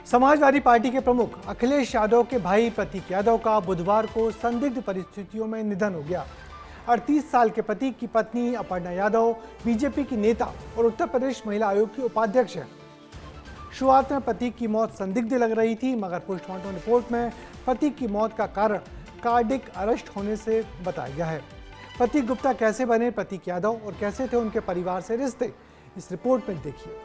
Samajwadi party के प्रमुख अखिलेश यादव के भाई प्रतीक यादव का बुधवार को संदिग्ध परिस्थितियों में निधन हो गया। 38 साल के प्रतीक की पत्नी अपर्णा यादव बीजेपी की नेता और उत्तर प्रदेश महिला आयोग की उपाध्यक्ष है। शुरुआत में प्रतीक की मौत संदिग्ध लग रही थी, मगर पोस्टमार्टम रिपोर्ट में प्रतीक की मौत का कारण कार्डिक अरेस्ट होने से बताया गया है। प्रतीक गुप्ता कैसे बने प्रतीक यादव और कैसे थे उनके परिवार से रिश्ते, इस रिपोर्ट में देखिए।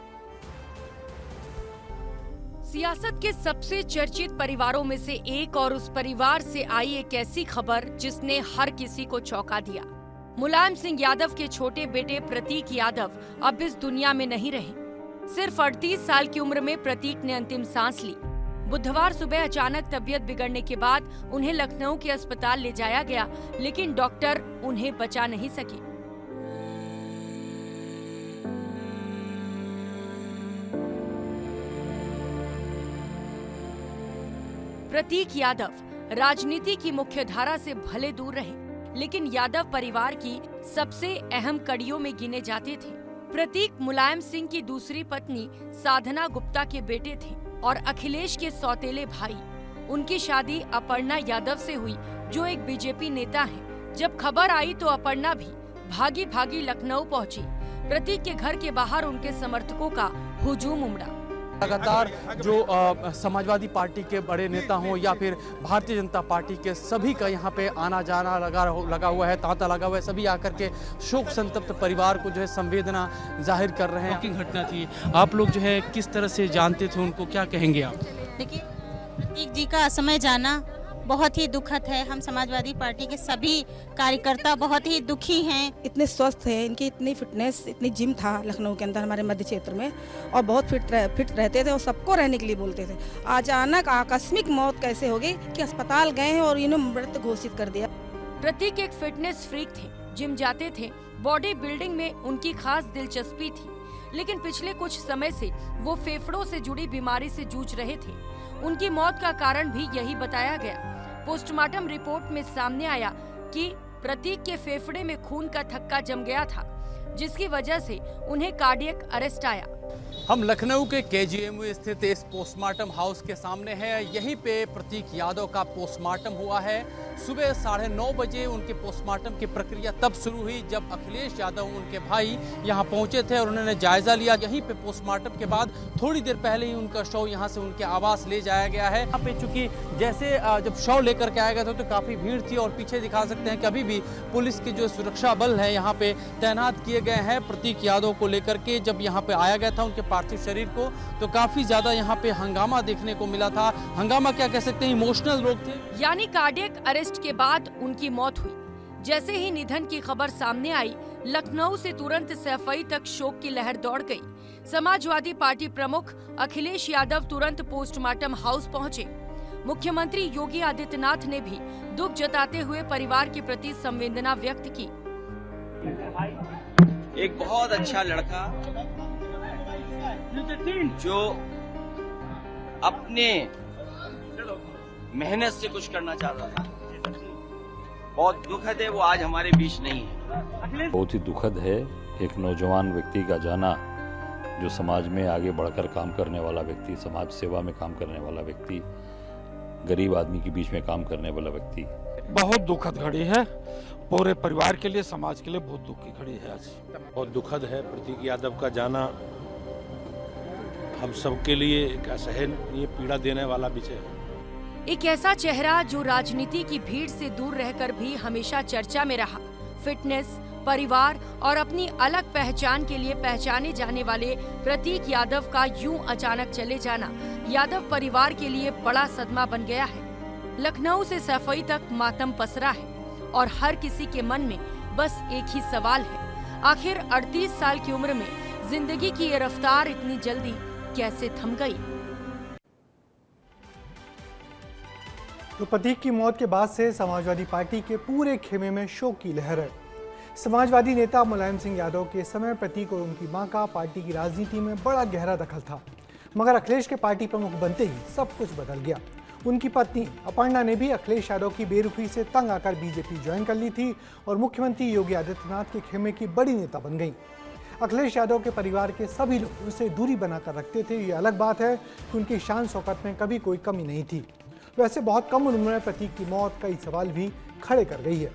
सियासत के सबसे चर्चित परिवारों में से एक और उस परिवार से आई एक ऐसी खबर जिसने हर किसी को चौंका दिया। मुलायम सिंह यादव के छोटे बेटे प्रतीक यादव अब इस दुनिया में नहीं रहे। सिर्फ 38 साल की उम्र में प्रतीक ने अंतिम सांस ली। बुधवार सुबह अचानक तबीयत बिगड़ने के बाद उन्हें लखनऊ के अस्पताल ले जाया गया, लेकिन डॉक्टर उन्हें बचा नहीं सके। प्रतीक यादव राजनीति की मुख्य धारा से भले दूर रहे, लेकिन यादव परिवार की सबसे अहम कड़ियों में गिने जाते थे। प्रतीक मुलायम सिंह की दूसरी पत्नी साधना गुप्ता के बेटे थे और अखिलेश के सौतेले भाई। उनकी शादी अपर्णा यादव से हुई, जो एक बीजेपी नेता हैं। जब खबर आई तो अपर्णा भी भागी भागी लखनऊ पहुंची। प्रतीक के घर के बाहर उनके समर्थकों का हुजूम उमड़ा। लगातार जो समाजवादी पार्टी के बड़े नेता हों या फिर भारतीय जनता पार्टी के सभी का यहाँ पे आना जाना लगा हुआ है, तांता लगा हुआ है। सभी आकर के शोक संतप्त परिवार को जो है संवेदना जाहिर कर रहे हैं। घटना थी, आप लोग जो है किस तरह से जानते थे उनको, क्या कहेंगे आप? देखिए, प्रतीक जी का असमय जाना बहुत ही दुखद है। हम समाजवादी पार्टी के सभी कार्यकर्ता बहुत ही दुखी हैं। इतने स्वस्थ है, इनकी इतनी फिटनेस, इतनी जिम था लखनऊ के अंदर हमारे मध्य क्षेत्र में, और बहुत फिट रहते थे और सबको रहने के लिए बोलते थे। अचानक आकस्मिक मौत कैसे हो गई कि अस्पताल गए हैं और इन्होंने मृत घोषित कर दिया। प्रतीक एक फिटनेस फ्रीक थे, जिम जाते थे, बॉडी बिल्डिंग में उनकी खास दिलचस्पी थी, लेकिन पिछले कुछ समय से वो फेफड़ों से जुड़ी बीमारी से जूझ रहे थे। उनकी मौत का कारण भी यही बताया गया। पोस्टमार्टम रिपोर्ट में सामने आया कि प्रतीक के फेफड़े में खून का थक्का जम गया था, जिसकी वजह से उन्हें कार्डियक अरेस्ट आया। हम लखनऊ के केजीएमयू स्थित इस पोस्टमार्टम हाउस के सामने हैं। यहीं पे प्रतीक यादव का पोस्टमार्टम हुआ है। सुबह 9:30 बजे उनके पोस्टमार्टम की प्रक्रिया तब शुरू हुई जब अखिलेश यादव उनके भाई यहाँ पहुंचे थे और उन्होंने जायजा लिया। यहीं पे पोस्टमार्टम के बाद थोड़ी देर पहले ही उनका शव यहाँ से उनके आवास ले जाया गया है। यहाँ पे चूंकि जैसे जब शव लेकर के आया गया था तो काफी भीड़ थी और पीछे दिखा सकते हैं कि अभी भी पुलिस के जो सुरक्षा बल है यहाँ पे तैनात किए गए हैं। प्रतीक यादव को लेकर के जब यहाँ पे आया गया था उनके पार्थिव शरीर को, तो काफी ज्यादा यहाँ पे हंगामा देखने को मिला था। हंगामा क्या कह सकते हैं, इमोशनल लोग थे। यानी कार्डियक अरेस्ट के बाद उनकी मौत हुई। जैसे ही निधन की खबर सामने आई, लखनऊ से तुरंत सैफई तक शोक की लहर दौड़ गई। समाजवादी पार्टी प्रमुख अखिलेश यादव तुरंत पोस्टमार्टम हाउस पहुंचे। मुख्यमंत्री योगी आदित्यनाथ ने भी दुख जताते हुए परिवार के प्रति संवेदना व्यक्त की। एक बहुत अच्छा लड़का जो अपने मेहनत से कुछ करना चाहता था, बहुत दुखद है वो आज हमारे बीच नहीं है। बहुत ही दुखद है एक नौजवान व्यक्ति का जाना, जो समाज में आगे बढ़कर काम करने वाला व्यक्ति, समाज सेवा में काम करने वाला व्यक्ति, गरीब आदमी के बीच में काम करने वाला व्यक्ति। बहुत दुखद घड़ी है पूरे परिवार के लिए, समाज के लिए बहुत दुख की घड़ी है आज। बहुत दुखद है प्रतीक यादव का जाना, हम सबके लिए एक असहनीय पीड़ा देने वाला विषय है। एक ऐसा चेहरा जो राजनीति की भीड़ से दूर रहकर भी हमेशा चर्चा में रहा। फिटनेस, परिवार और अपनी अलग पहचान के लिए पहचाने जाने वाले प्रतीक यादव का यूं अचानक चले जाना यादव परिवार के लिए बड़ा सदमा बन गया है। लखनऊ से सैफई तक मातम पसरा है और हर किसी के मन में बस एक ही सवाल है, आखिर 38 साल की उम्र में जिंदगी की ये रफ्तार इतनी जल्दी कैसे थम गई? तो प्रतीक की मौत के बाद से समाजवादी पार्टी के पूरे खेमे में शोक की लहर है। समाजवादी नेता मुलायम सिंह यादव के समय प्रतीक और उनकी मां का पार्टी की राजनीति में बड़ा गहरा दखल था, मगर अखिलेश के पार्टी प्रमुख बनते ही सब कुछ बदल गया। उनकी पत्नी अपर्णा ने भी अखिलेश यादव की बेरुखी से तंग आकर बीजेपी ज्वाइन कर ली थी और मुख्यमंत्री योगी आदित्यनाथ के खेमे की बड़ी नेता बन गई। अखिलेश यादव के परिवार के सभी लोग उनसे दूरी बनाकर रखते थे। ये अलग बात है कि उनकी शान शौकत में कभी कोई कमी नहीं थी। वैसे बहुत कम उम्र में प्रतीक की मौत कई सवाल भी खड़े कर गई है।